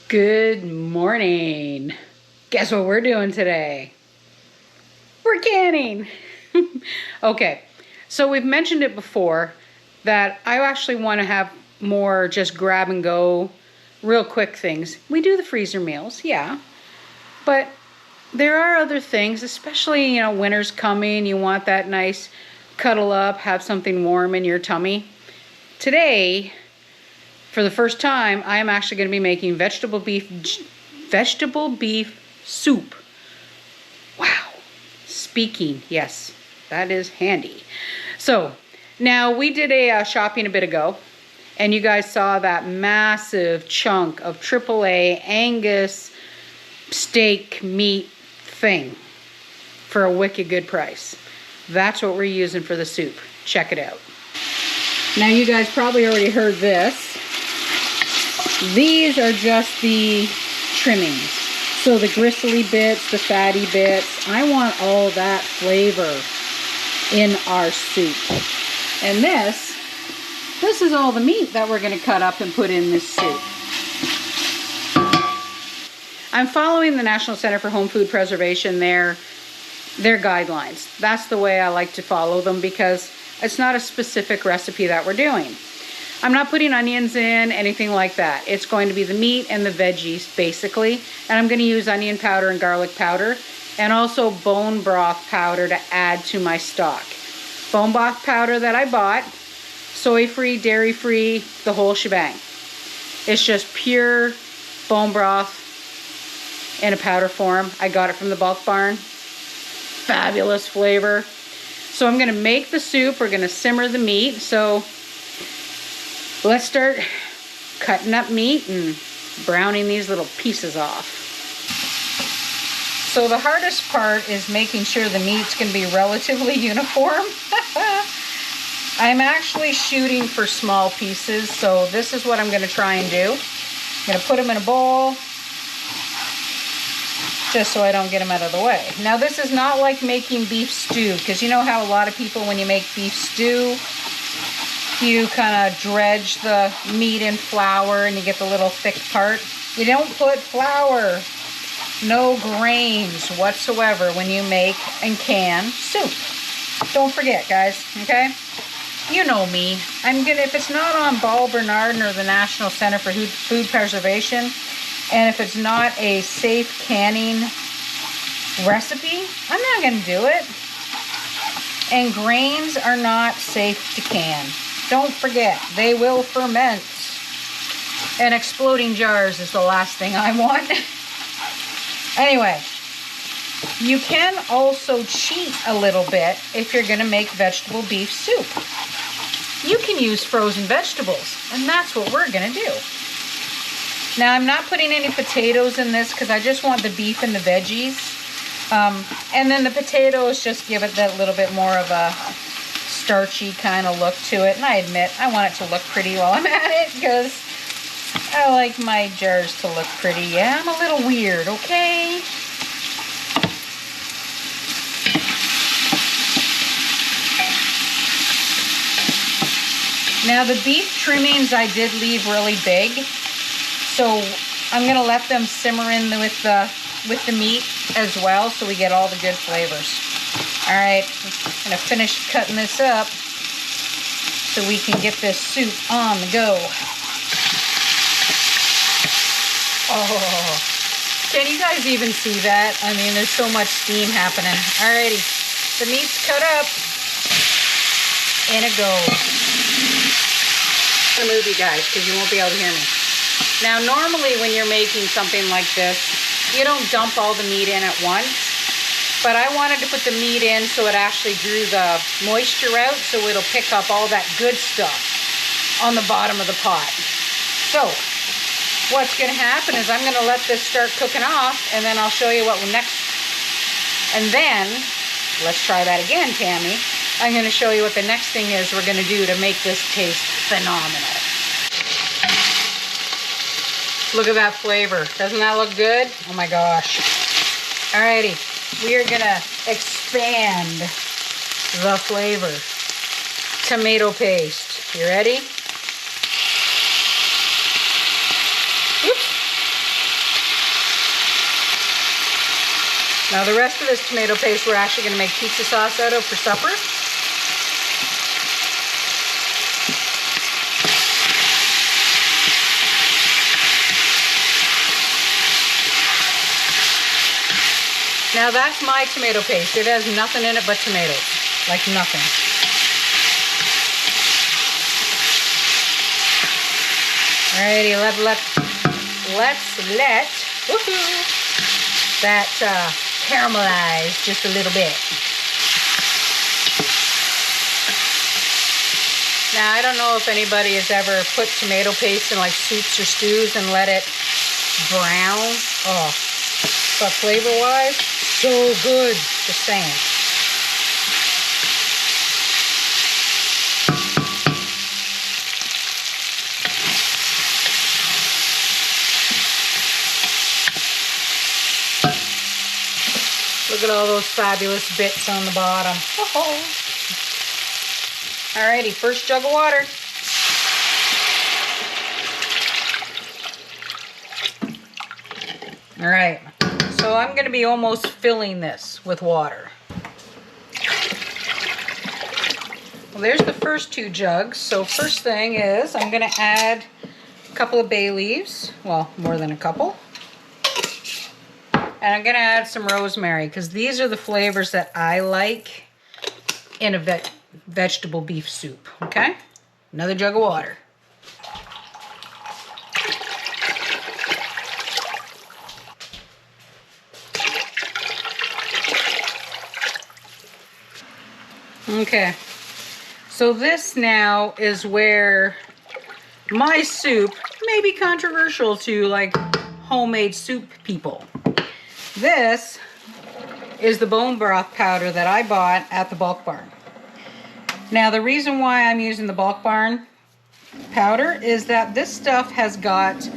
Good morning. Guess what we're doing today? We're canning. Okay, so we've mentioned it before that I actually want to have more just grab and go, real quick things. We do the freezer meals, yeah, but there are other things, especially, winter's coming, you want that nice cuddle up, have something warm in your tummy. Today, for the first time, I am actually going to be making vegetable beef soup. Wow. Speaking, yes, that is handy. So now we did a shopping a bit ago, and you guys saw that massive chunk of AAA Angus steak meat thing for a wicked good price. That's what we're using for the soup. Check it out. Now you guys probably already heard this. These are just the trimmings. So the gristly bits, the fatty bits. I want all that flavor in our soup. And this is all the meat that we're going to cut up and put in this soup. I'm following the National Center for Home Food Preservation, their guidelines. That's the way I like to follow them because it's not a specific recipe that we're doing. I'm not putting onions in, anything like that. It's going to be the meat and the veggies, basically. And I'm going to use onion powder and garlic powder, and also bone broth powder to add to my stock. Bone broth powder that I bought, soy-free, dairy-free, the whole shebang. It's just pure bone broth in a powder form. I got it from the bulk barn. Fabulous flavor. So I'm going to make the soup. We're going to simmer the meat. So let's start cutting up meat and browning these little pieces off. So the hardest part is making sure the meat's going to be relatively uniform. I'm actually shooting for small pieces, so this is what I'm going to try and do. I'm going to put them in a bowl, just so I don't get them out of the way. Now this is not like making beef stew, because you know how a lot of people, when you make beef stew, you kind of dredge the meat in flour and you get the little thick part. You don't put flour, no grains whatsoever when you make and can soup. Don't forget, guys, okay? You know me. If it's not on Ball Bernardin or the National Center for Food Preservation, and if it's not a safe canning recipe, I'm not going to do it. And grains are not safe to can. Don't forget, they will ferment. And exploding jars is the last thing I want. Anyway, you can also cheat a little bit if you're going to make vegetable beef soup. You can use frozen vegetables, and that's what we're going to do. Now, I'm not putting any potatoes in this because I just want the beef and the veggies. And then the potatoes just give it that little bit more of a starchy kind of look to it. And I admit, I want it to look pretty while I'm at it because I like my jars to look pretty. Yeah, I'm a little weird, okay? Now the beef trimmings I did leave really big, so I'm gonna let them simmer in with the meat as well, so we get all the good flavors. All right, I'm gonna finish cutting this up so we can get this soup on the go. Oh, can you guys even see that? I mean, there's so much steam happening. Alrighty, the meat's cut up, and it goes. I'm gonna move you guys because you won't be able to hear me. Now, normally when you're making something like this, you don't dump all the meat in at once, but I wanted to put the meat in so it actually drew the moisture out, so it'll pick up all that good stuff on the bottom of the pot. So what's going to happen is I'm going to let this start cooking off, and then I'll show you what next. And then, let's try that again, Tammy. I'm going to show you what the next thing is we're going to do to make this taste phenomenal. Look at that flavor. Doesn't that look good? Oh my gosh. Alrighty, we are going to expand the flavor. Tomato paste. You ready? Oops. Now the rest of this tomato paste we're actually going to make pizza sauce out of for supper. Now that's my tomato paste. It has nothing in it but tomatoes. Like nothing. Alrighty, let's let that caramelize just a little bit. Now I don't know if anybody has ever put tomato paste in like soups or stews and let it brown. Oh, but flavor-wise, so good. Just saying. Look at all those fabulous bits on the bottom. Oh. Alrighty, first jug of water. Alright, so I'm going to be almost filling this with water. Well, there's the first 2 jugs. So first thing is I'm going to add a couple of bay leaves. Well, more than a couple. And I'm going to add some rosemary because these are the flavors that I like in a vegetable beef soup. Okay? Another jug of water. Okay. So this now is where my soup may be controversial to like homemade soup people. This is the bone broth powder that I bought at the bulk barn. Now the reason why I'm using the bulk barn powder is that this stuff has got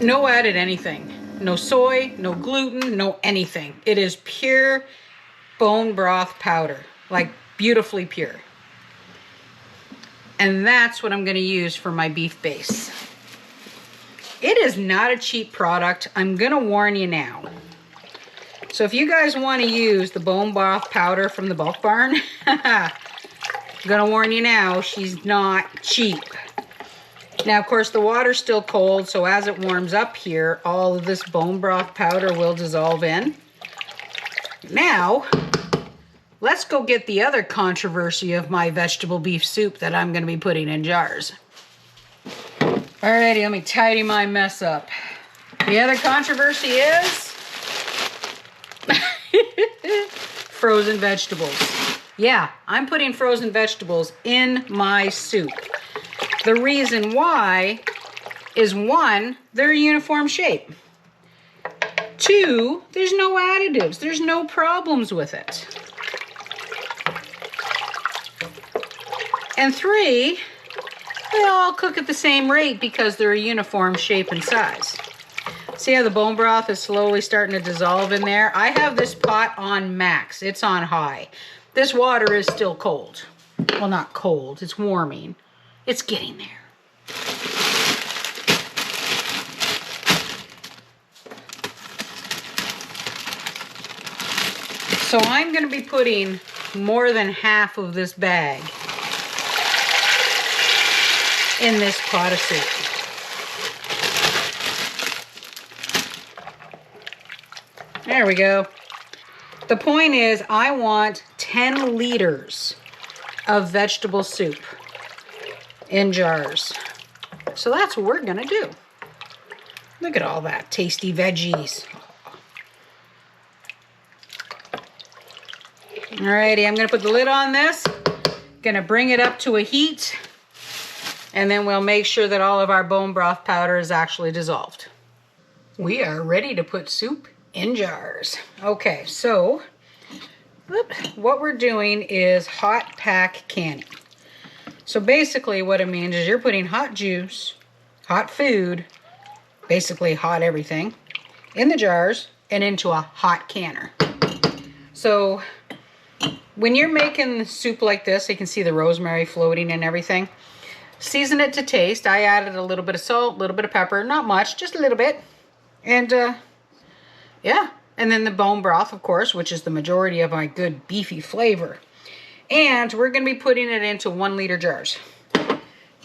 no added anything. No soy, no gluten, no anything. It is pure bone broth powder, like beautifully pure. And that's what I'm going to use for my beef base. It is not a cheap product. I'm going to warn you now. So if you guys want to use the bone broth powder from the bulk barn, I'm going to warn you now, she's not cheap. Now, of course, the water's still cold, so as it warms up here, all of this bone broth powder will dissolve in. Now, let's go get the other controversy of my vegetable beef soup that I'm going to be putting in jars. Alrighty, let me tidy my mess up. The other controversy is frozen vegetables. Yeah, I'm putting frozen vegetables in my soup. The reason why is 1, they're a uniform shape. 2, there's no additives. There's no problems with it. And 3, they all cook at the same rate because they're a uniform shape and size. See how the bone broth is slowly starting to dissolve in there? I have this pot on max. It's on high. This water is still cold. Well, not cold. It's warming. It's getting there. So I'm going to be putting more than half of this bag in this pot of soup. There we go. The point is, I want 10 liters of vegetable soup in jars. So that's what we're gonna do. Look at all that tasty veggies. Alrighty, I'm gonna put the lid on this. Gonna bring it up to a heat. And then we'll make sure that all of our bone broth powder is actually dissolved. We are ready to put soup in jars. Okay, so what we're doing is hot pack canning. So basically what it means is you're putting hot juice, hot food, basically hot everything, in the jars and into a hot canner. So when you're making soup like this, you can see the rosemary floating and everything. Season it to taste. I added a little bit of salt, a little bit of pepper, not much, just a little bit. And yeah, And then the bone broth, of course, which is the majority of my good beefy flavor. And we're going to be putting it into 1 liter jars.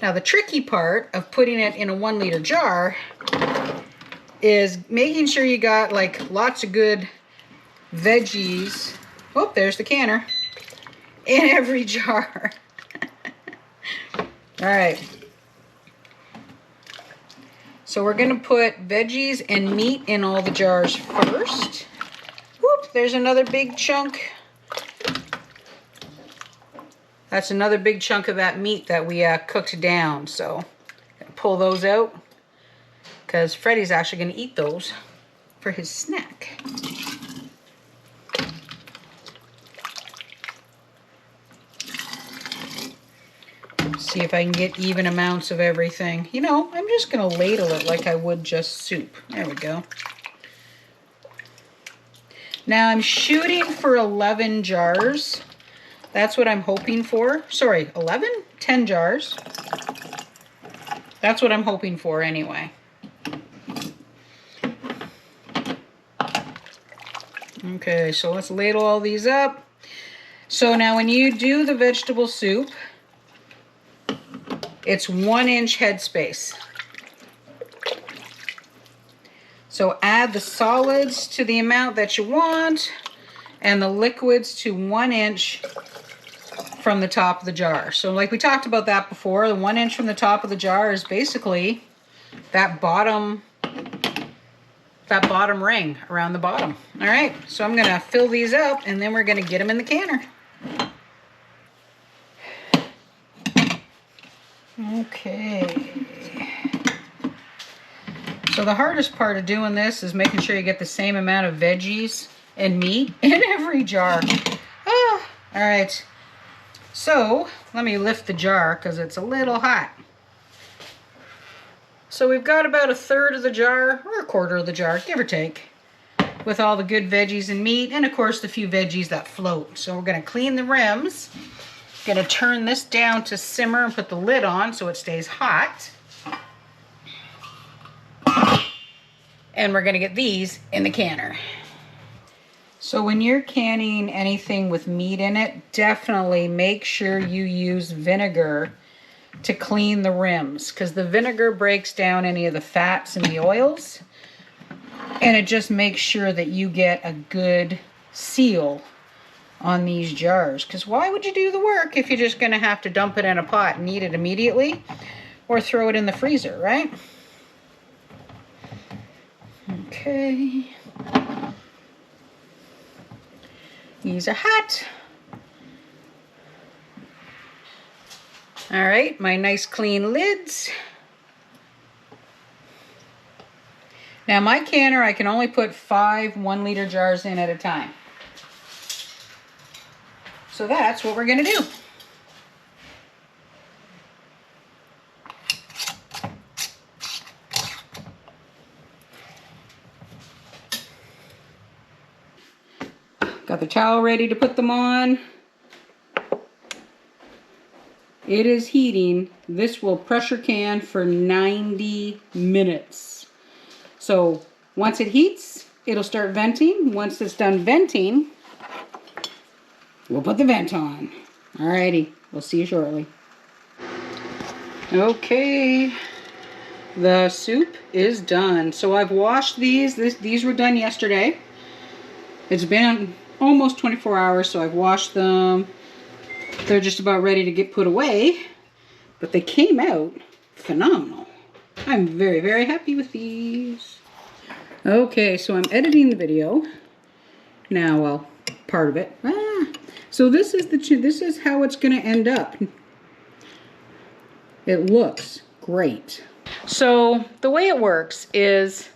Now the tricky part of putting it in a 1 liter jar is making sure you got like lots of good veggies. Oh, there's the canner. In every jar. All right. So we're gonna put veggies and meat in all the jars first. Whoop, there's another big chunk. That's another big chunk of that meat that we cooked down. So gonna pull those out because Freddie's actually gonna eat those for his snack. See if I can get even amounts of everything. You know, I'm just gonna ladle it like I would just soup. There we go. Now I'm shooting for 11 jars. That's what I'm hoping for. Sorry, 11? 10 jars. That's what I'm hoping for anyway. Okay, so let's ladle all these up. So now when you do the vegetable soup, it's 1 inch headspace. So add the solids to the amount that you want and the liquids to 1 inch from the top of the jar. So like we talked about that before, the 1 inch from the top of the jar is basically that bottom ring around the bottom. All right, so I'm gonna fill these up and then we're gonna get them in the canner. Okay. So the hardest part of doing this is making sure you get the same amount of veggies and meat in every jar. Ah, all right. So let me lift the jar because it's a little hot. So we've got about 1/3 of the jar, or 1/4 of the jar, give or take, with all the good veggies and meat, and of course the few veggies that float. So we're gonna clean the rims. Gonna turn this down to simmer and put the lid on so it stays hot. And we're gonna get these in the canner. So when you're canning anything with meat in it, definitely make sure you use vinegar to clean the rims, because the vinegar breaks down any of the fats and the oils, and it just makes sure that you get a good seal on these jars. Because why would you do the work if you're just going to have to dump it in a pot and eat it immediately, or throw it in the freezer, right? Okay. These are hot. All right, my nice clean lids. Now my canner, I can only put 5 1-liter jars in at a time. So that's what we're gonna do. Got the towel ready to put them on. It is heating. This will pressure can for 90 minutes. So once it heats, it'll start venting. Once it's done venting, we'll put the vent on. Alrighty, we'll see you shortly. Okay, the soup is done. So I've washed these. These were done yesterday. It's been almost 24 hours, so I've washed them. They're just about ready to get put away, but they came out phenomenal. I'm very, very happy with these. Okay, so I'm editing the video now. Well, part of it. So this is how it's going to end up. It looks great. So the way it works is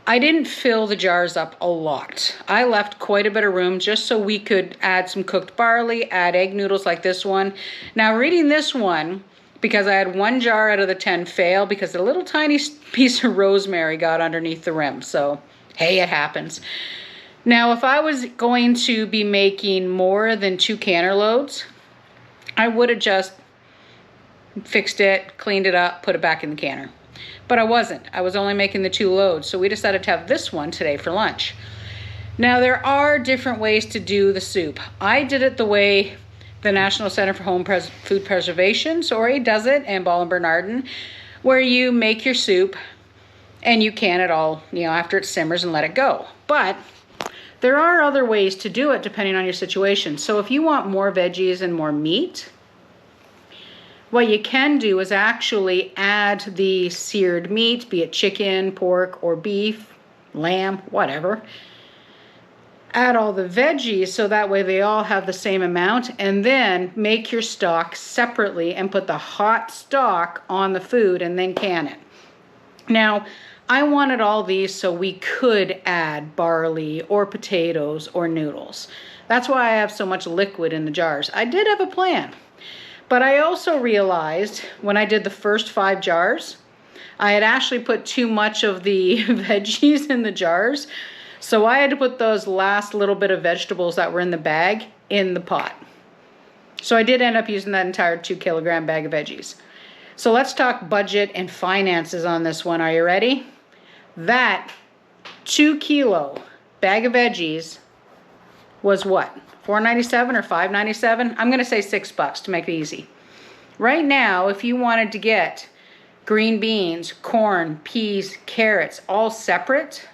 I didn't fill the jars up a lot. I left quite a bit of room just so we could add some cooked barley, add egg noodles like this one. Now reading this one, because I had 1 jar out of the 10 fail because a little tiny piece of rosemary got underneath the rim. So, hey, it happens. Now, if I was going to be making more than 2 canner loads, I would have just fixed it, cleaned it up, put it back in the canner. But I wasn't. I was only making the 2 loads, so we decided to have this one today for lunch. Now there are different ways to do the soup. I did it the way the National Center for Food Preservation, SORI, does it, and Ball and Bernardin, where you make your soup and you can it all, after it simmers and let it go. But there are other ways to do it depending on your situation. So if you want more veggies and more meat, what you can do is actually add the seared meat, be it chicken, pork, or beef, lamb, whatever. Add all the veggies so that way they all have the same amount, and then make your stock separately and put the hot stock on the food and then can it. Now, I wanted all these so we could add barley or potatoes or noodles. That's why I have so much liquid in the jars. I did have a plan, but I also realized when I did the first 5 jars, I had actually put too much of the veggies in the jars. So I had to put those last little bit of vegetables that were in the bag in the pot. So I did end up using that entire 2 kilogram bag of veggies. So let's talk budget and finances on this one. Are you ready? That 2 kilo bag of veggies was what? $4.97 or $5.97? I'm going to say $6 to make it easy. Right now, if you wanted to get green beans, corn, peas, carrots, all separate,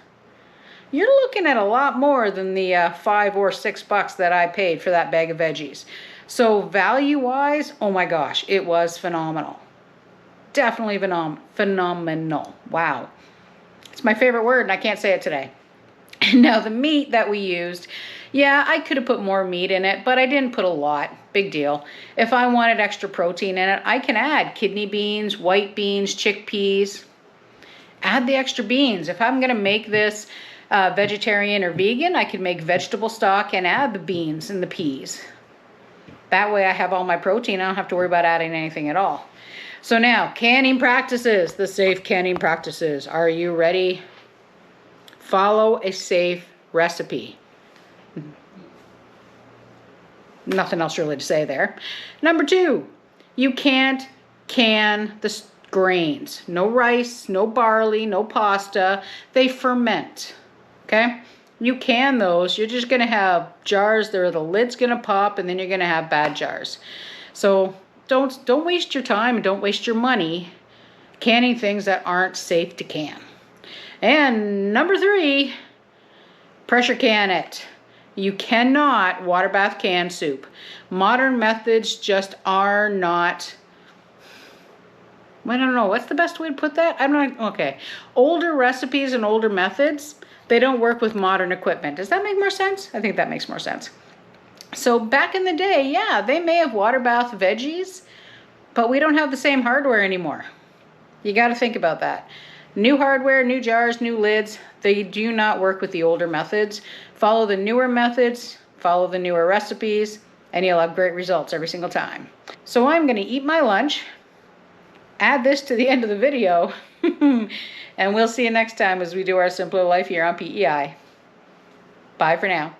you're looking at a lot more than the $5 or $6 that I paid for that bag of veggies. So value-wise, oh my gosh, it was phenomenal. Definitely phenomenal. Wow. It's my favorite word and I can't say it today. Now the meat that we used, yeah, I could have put more meat in it, but I didn't put a lot. Big deal. If I wanted extra protein in it, I can add kidney beans, white beans, chickpeas. Add the extra beans. If I'm going to make this vegetarian or vegan, I could make vegetable stock and add the beans and the peas. That way I have all my protein. I don't have to worry about adding anything at all. So now, canning practices, the safe canning practices. Are you ready? Follow a safe recipe. Nothing else really to say there. Number 2, you can't can the grains. No rice, no barley, no pasta. They ferment. Okay? You can those. You're just going to have jars there. The lid's going to pop and then you're going to have bad jars. So don't waste your time and don't waste your money canning things that aren't safe to can. And number 3, pressure can it. You cannot water bath can soup. Modern methods just are not, I don't know, what's the best way to put that? I'm not, okay. Older recipes and older methods, they don't work with modern equipment. Does that make more sense? I think that makes more sense. So back in the day, yeah, they may have water bath veggies, but we don't have the same hardware anymore. You got to think about that. New hardware, new jars, new lids, they do not work with the older methods. Follow the newer methods, follow the newer recipes, and you'll have great results every single time. So I'm going to eat my lunch, add this to the end of the video, and we'll see you next time as we do our simpler life here on PEI. Bye for now.